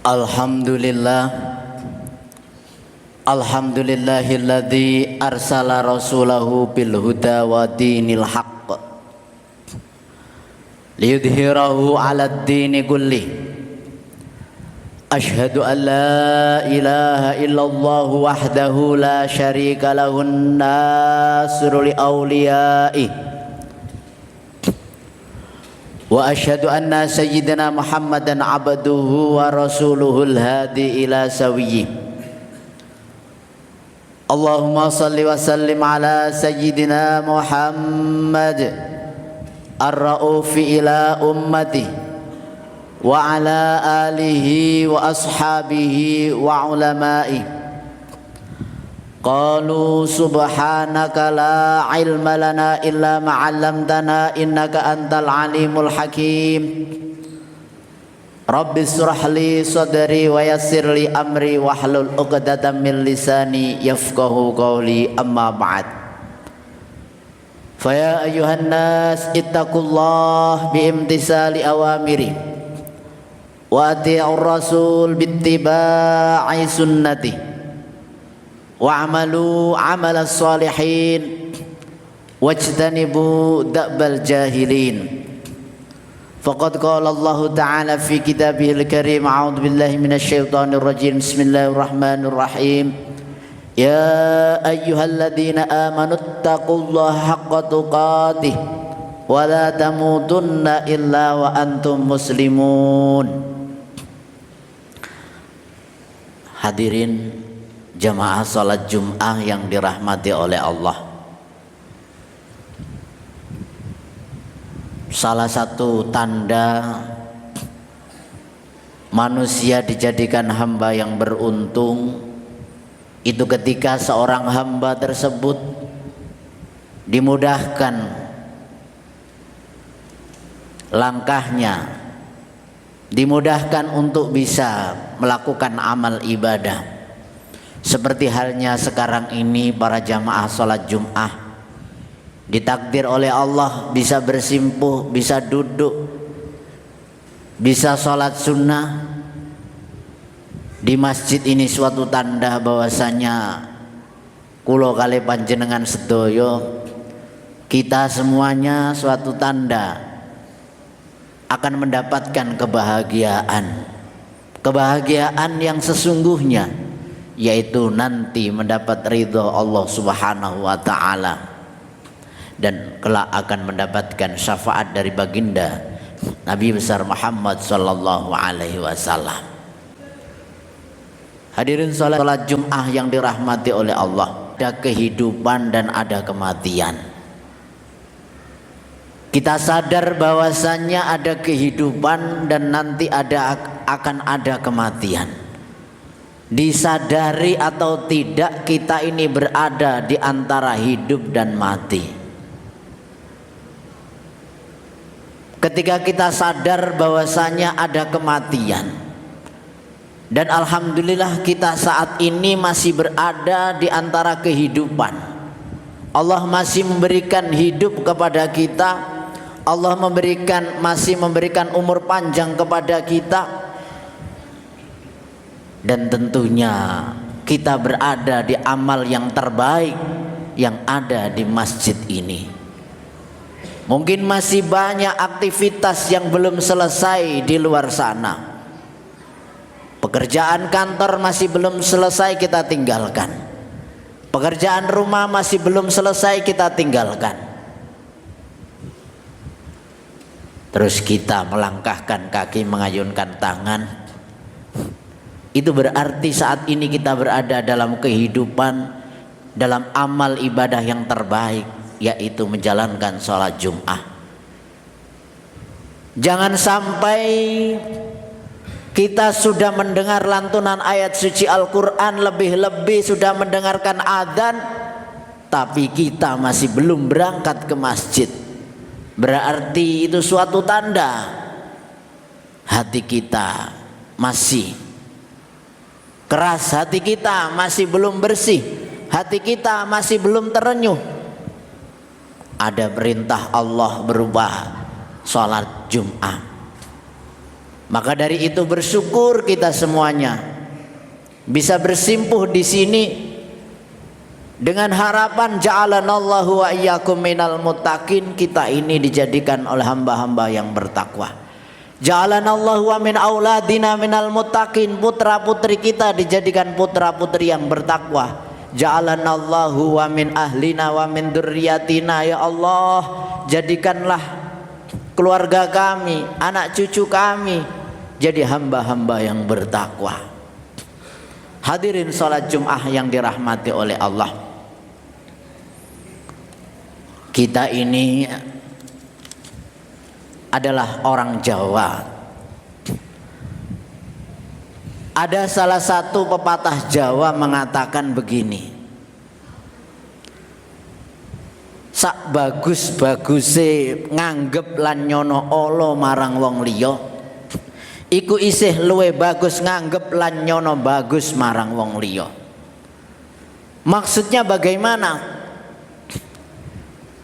Alhamdulillah, alhamdulillahilladzi arsala rasulahu bil huda wa dinil haqq liyudhhirahu 'alad dini kulli. Asyhadu an la ilaha illallah wahdahu la syarika lahun nasru li awliyaih. Wa asyhadu anna sayyidina Muhammadan abduhu wa rasuluhul hadi ila sawiyyi. Allahumma salli wa sallim ala sayyidina Muhammad ar-ra'ufi ila ummati wa ala alihi wa ashabihi wa ulama'i. Qalu subhanaka la ilma lana illa ma 'allamtana innaka antal alimul hakim. Rabbi shrah li sadri wa yassir li amri wahlul 'uqdatam min lisani yafqahu qawli, amma ba'd. Fa ya ayyuhan nas ittaqullah bi imtisali awamiri wa ati'ur rasul bittiba'i sunnati wa'amalu amalas salihin wajtanibu da'bal jahilin. Faqad qala Allah ta'ala fi kitabihil karim, a'udzu billahi minasy syaithanir rajim, bismillahirrahmanirrahim. Ya ayyuhalladzina amanu taqullaha haqqa tuqatih wa la tamutunna illa wa antum muslimun. Hadirin jamaah salat Jum'ah yang dirahmati oleh Allah. Salah satu tanda manusia dijadikan hamba yang beruntung itu ketika seorang hamba tersebut dimudahkan langkahnya, dimudahkan untuk bisa melakukan amal ibadah. Seperti halnya sekarang ini para jamaah sholat Jum'ah ditakdir oleh Allah bisa bersimpuh, bisa duduk, bisa sholat sunnah di masjid ini, suatu tanda bahwasanya kulo kali panjenengan sedoyo, kita semuanya suatu tanda akan mendapatkan kebahagiaan yang sesungguhnya, yaitu nanti mendapat ridho Allah Subhanahu wa ta'ala dan kelak akan mendapatkan syafaat dari baginda Nabi besar Muhammad sallallahu alaihi wasallam. Hadirin salat Jum'ah yang dirahmati oleh Allah, ada kehidupan dan ada kematian. Kita sadar bahwasannya ada kehidupan dan nanti akan ada kematian. Disadari atau tidak, kita ini berada di antara hidup dan mati. Ketika kita sadar bahwasanya ada kematian, dan alhamdulillah kita saat ini masih berada di antara kehidupan. Allah masih memberikan hidup kepada kita, Allah masih memberikan umur panjang kepada kita. Dan tentunya kita berada di amal yang terbaik yang ada di masjid ini. Mungkin masih banyak aktivitas yang belum selesai di luar sana. Pekerjaan kantor masih belum selesai, kita tinggalkan. Pekerjaan rumah masih belum selesai, kita tinggalkan. Terus kita melangkahkan kaki, mengayunkan tangan. Itu berarti saat ini kita berada dalam kehidupan, dalam amal ibadah yang terbaik, yaitu menjalankan sholat Jum'ah. Jangan sampai kita sudah mendengar lantunan ayat suci Al-Quran, lebih-lebih sudah mendengarkan adzan, tapi kita masih belum berangkat ke masjid. Berarti itu suatu tanda hati kita masih keras, hati kita masih belum bersih, hati kita masih belum terenyuh. Ada perintah Allah berupa sholat Jum'ah. Maka dari itu bersyukur kita semuanya bisa bersimpuh di sini dengan harapan ja'alanallahu wa iyyakum minal muttaqin. Kita ini dijadikan oleh hamba-hamba yang bertakwa. Ja'alanallahu wa min auladina minal muttaqin. Putra-putri kita dijadikan putra-putri yang bertakwa. Ja'alanallahu wa min ahlina wa min dzurriyyatina. Ya Allah, jadikanlah keluarga kami, anak cucu kami jadi hamba-hamba yang bertakwa. Hadirin salat Jumat yang dirahmati oleh Allah. Kita ini adalah orang Jawa. Ada salah satu pepatah Jawa mengatakan begini: sak bagus-baguse nganggep lan nyono ala marang wong liya, iku isih luwe bagus nganggep lan nyono bagus marang wong liya. Maksudnya bagaimana?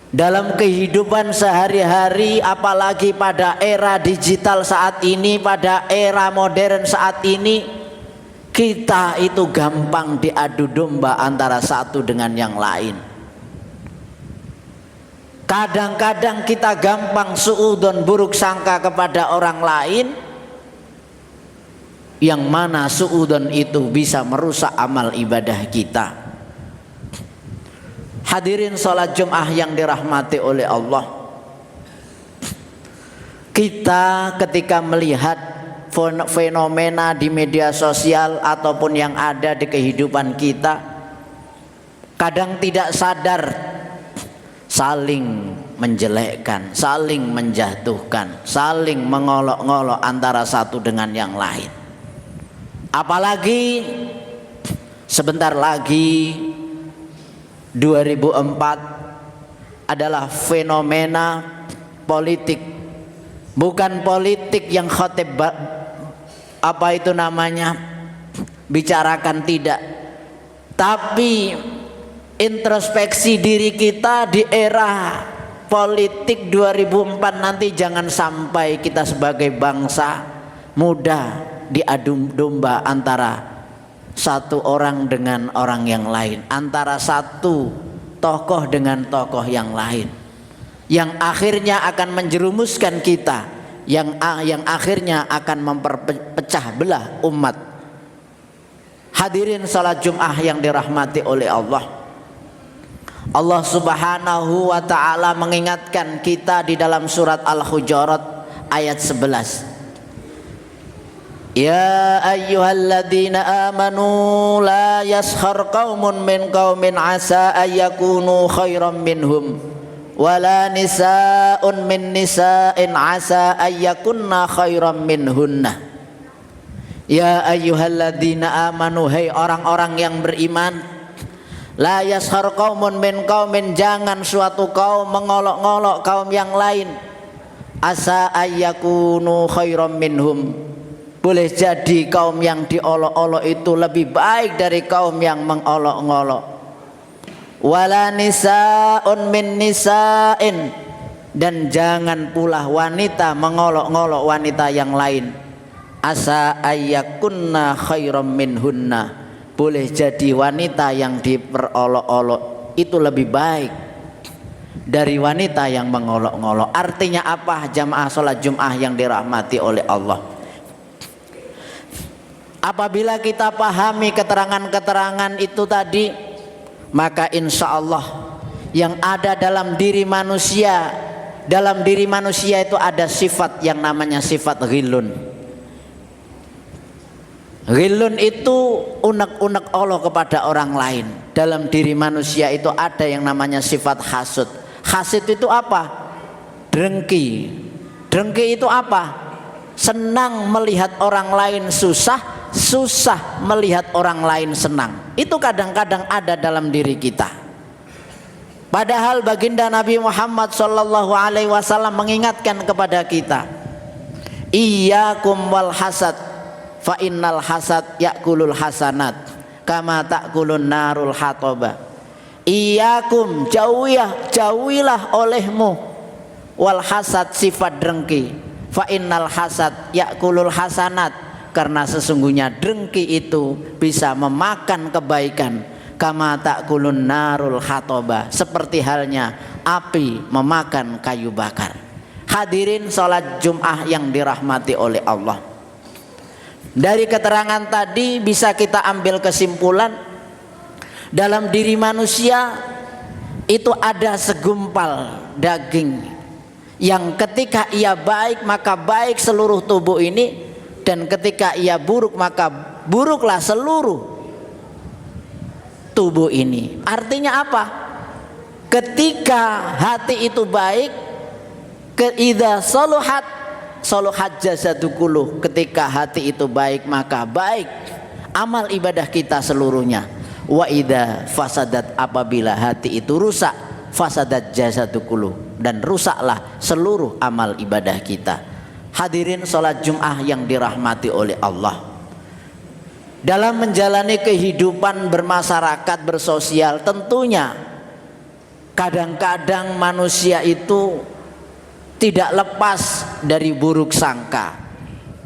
Dalam kehidupan sehari-hari, apalagi pada era digital saat ini, pada era modern saat ini, kita itu gampang diadu domba antara satu dengan yang lain. Kadang-kadang kita gampang suudzon, buruk sangka kepada orang lain, yang mana suudzon itu bisa merusak amal ibadah kita. Hadirin salat Jumat yang dirahmati oleh Allah. Kita ketika melihat fenomena di media sosial ataupun yang ada di kehidupan kita, kadang tidak sadar saling menjelekkan, saling menjatuhkan, saling mengolok-ngolok antara satu dengan yang lain. Apalagi sebentar lagi 2004 adalah fenomena politik, bukan politik yang khotib apa itu namanya bicarakan, tidak, tapi introspeksi diri kita di era politik 2004 nanti. Jangan sampai kita sebagai bangsa muda diadu domba antara satu orang dengan orang yang lain, antara satu tokoh dengan tokoh yang lain, yang akhirnya akan menjerumuskan kita, yang akhirnya akan memperpecah belah umat. Hadirin salat Jumat yang dirahmati oleh Allah. Allah Subhanahu wa ta'ala mengingatkan kita di dalam surat Al-Hujurat ayat 11. Ya ayyuhalladzina amanu la yaskhar qaumun min qaumin asa ayyakunu khairam minhum wala nisaa'un min nisa'in asa ayyakunna khairam minhunna. Ya ayyuhalladzina amanu, hai orang-orang yang beriman, la yaskhar qaumun min qaumin, jangan suatu kaum mengolok-ngolok kaum yang lain, asa ayyakunu khairam minhum, boleh jadi kaum yang diolok-olok itu lebih baik dari kaum yang mengolok-ngolok. Wala nisa'un min nisa'in, dan jangan pula wanita mengolok-ngolok wanita yang lain. Asa ayyakunna khairam minhunna, boleh jadi wanita yang diperolok-olok itu lebih baik dari wanita yang mengolok-ngolok. Artinya apa jamaah salat Jumat yang dirahmati oleh Allah? Apabila kita pahami keterangan-keterangan itu tadi, maka insya Allah yang ada dalam diri manusia, dalam diri manusia itu ada sifat yang namanya sifat ghillun. Ghillun itu unek-unek Allah kepada orang lain. Dalam diri manusia itu ada yang namanya sifat hasud. Hasud itu apa? Dengki. Dengki itu apa? Senang melihat orang lain susah, susah melihat orang lain senang. Itu kadang-kadang ada dalam diri kita. Padahal baginda Nabi Muhammad SAW mengingatkan kepada kita, iyyakum wal hasad, fa innal hasad yakulul hasanat kama takulun narul hatoba. Iyyakum, jauhilah olehmu, wal hasad, sifat dengki. Fa innal hasad yakulul hasanat, karena sesungguhnya dengki itu bisa memakan kebaikan. Kama takulun narul hatoba, seperti halnya api memakan kayu bakar. Hadirin sholat Jum'ah yang dirahmati oleh Allah, dari keterangan tadi bisa kita ambil kesimpulan, dalam diri manusia itu ada segumpal daging yang ketika ia baik maka baik seluruh tubuh ini, dan ketika ia buruk maka buruklah seluruh tubuh ini. Artinya apa? Ketika hati itu baik, idza saluhat jasadu kulluh, ketika hati itu baik maka baik amal ibadah kita seluruhnya. Wa idza fasadat, apabila hati itu rusak, fasadat jasadu kulluh, dan rusaklah seluruh amal ibadah kita. Hadirin sholat Jum'ah yang dirahmati oleh Allah, dalam menjalani kehidupan bermasyarakat, bersosial, tentunya kadang-kadang manusia itu tidak lepas dari buruk sangka,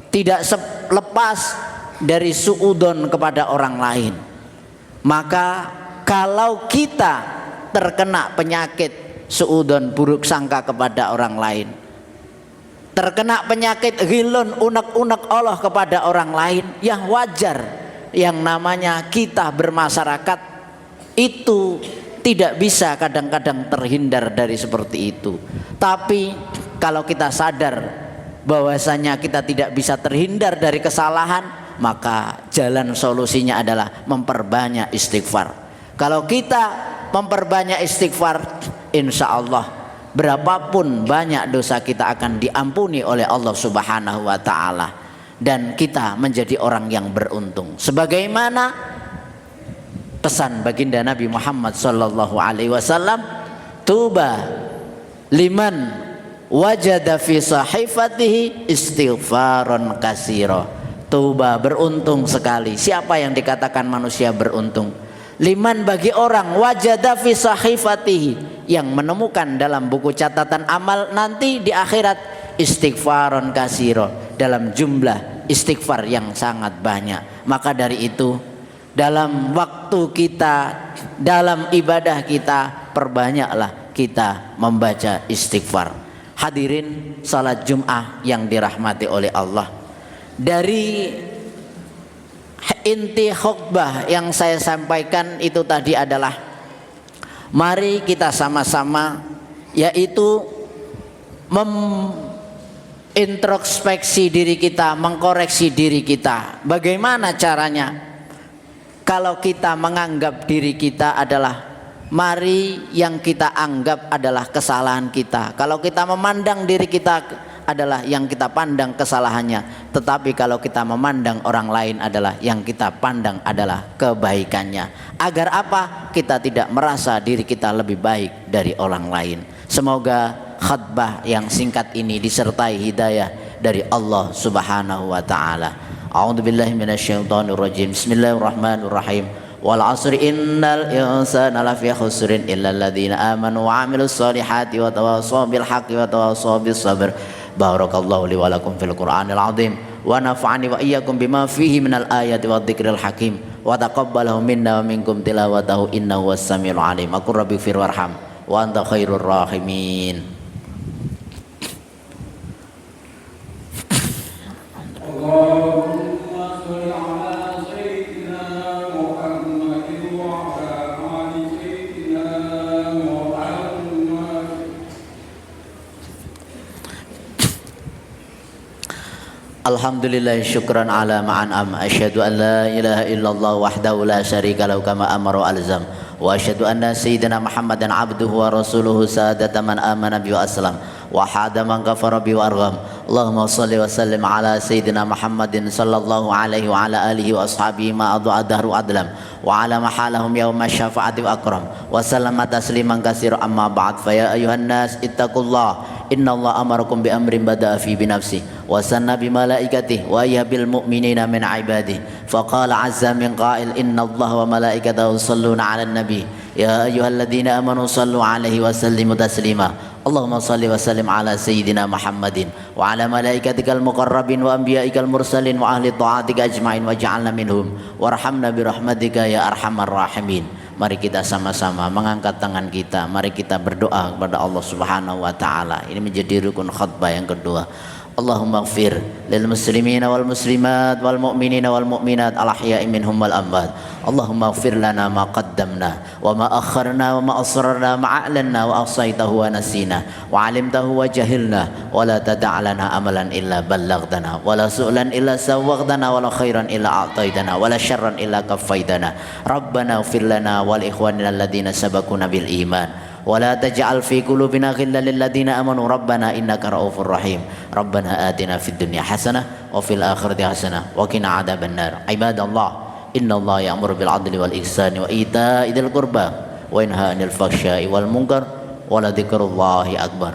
tidak lepas dari suudzon kepada orang lain. Maka kalau kita terkena penyakit suudzon, buruk sangka kepada orang lain, terkena penyakit ghilun, unek-unek Allah kepada orang lain, yang wajar, yang namanya kita bermasyarakat itu tidak bisa kadang-kadang terhindar dari seperti itu. Tapi kalau kita sadar bahwasanya kita tidak bisa terhindar dari kesalahan, maka jalan solusinya adalah memperbanyak istighfar. Kalau kita memperbanyak istighfar, insya Allah berapapun banyak dosa kita akan diampuni oleh Allah Subhanahu wa ta'ala, dan kita menjadi orang yang beruntung. Sebagaimana pesan baginda Nabi Muhammad sallallahu alaihi wasallam, tuba liman wajada fi sahifatihi istighfaron kasiro. Tuba, beruntung sekali. Siapa yang dikatakan manusia beruntung? Liman, bagi orang, wajada fi sahifatihi, yang menemukan dalam buku catatan amal nanti di akhirat istighfaron kasiro, dalam jumlah istighfar yang sangat banyak. Maka dari itu, dalam waktu kita, dalam ibadah kita, perbanyaklah kita membaca istighfar. Hadirin salat Jum'ah yang dirahmati oleh Allah, dari inti khutbah yang saya sampaikan itu tadi adalah, mari kita sama-sama, yaitu introspeksi diri kita, mengkoreksi diri kita. Bagaimana caranya? Kalau kita menganggap diri kita adalah, mari yang kita anggap adalah kesalahan kita. Kalau kita memandang diri kita adalah yang kita pandang kesalahannya. Tetapi kalau kita memandang orang lain adalah yang kita pandang adalah kebaikannya. Agar apa? Kita tidak merasa diri kita lebih baik dari orang lain. Semoga khutbah yang singkat ini disertai hidayah dari Allah Subhanahu wa taala. A'udzubillahi minasyaitonir rajim. Bismillahirrahmanirrahim. Wal 'asri innal insana lafi khusrin illal ladzina amanu wa 'amilus solihati wa tawassaw bil haqqi wa tawassaw bis sabr. Barakallahu li wa lakum fil Qur'anil 'azim wa nafa'ani wa iyyakum bima fihi minal ayati wadh-dhikril hakim wa taqabbalahu minna wa minkum tilawatahu innahu was-sami'ul 'alim. Aqul rabbighfir warham wa anta khairur rahimin. Alhamdulillah syukran ala ma'an'am. Asyhadu an la ilaha illallah wahdahu la syarika lahu kama amara alzam. Wa asyhadu anna sayyidina Muhammadan abduhu wa rasuluhu sadata man amana bi wa aslam wa hada man kafara bi wa argham. Allahumma shalli wa sallim ala sayyidina Muhammadin sallallahu alaihi wa ala alihi wa ashabihi ma adha dahru adlam wa ala mahalahum yawma syafa'ati wa akram wa sallama tasliman katsira. Amma ba'd, fa ya ayuhan nas ittaqullah innallaha amarakum bi amrin bada'a fi bi nafsi wa sanna bi malaikatihi wa ayyabil mu'minina min ibadihi fa qala azza min qa'il innallaha wa malaikatahu yusalluna 'alan nabi ya ayyuhalladzina amanu sallu 'alaihi wa sallimu taslima. Allahumma salli wa sallim ala sayyidina Muhammadin wa ala malaikatikal muqarrabin wa anbiya'ikal mursalin wa ahli ta'atika ajma'in wa ja'alna minhum warhamna bi rahmatika ya arhamar rahimin. Mari kita sama-sama mengangkat tangan kita, mari kita berdoa kepada Allah Subhanahu wa taala. Ini menjadi rukun khutbah yang kedua. Allahumma ighfir lil muslimina wal muslimat wal mu'minina wal mu'minat al ahya'i minhum wal amwat. Allahumma ighfir lana ma qaddamna wa ma akharna wa ma asrarna ma a'lanna wa ahsaytahu wa nasina wa 'alimtahu wa jahilna wa la tada' lana amalan illa ballaghtana wa la su'lan illa sawwaghtana wa la khairan illa a'taytana wa la syarran illa kaffaitana. Rabbana ighfir lana wal ikhwanina alladhina sabaquna bil iman ولا تجعل في قلوبنا غلا للذين آمنوا ربنا إنك رؤوف رحيم ربنا آتنا في الدنيا حسنة وفي الآخرة حسنة وقنا عذاب النار عباد الله إن الله يأمر بالعدل والإحسان وإيتاء ذي القربى وينهى عن الفحشاء والمنكر ولذكر الله أكبر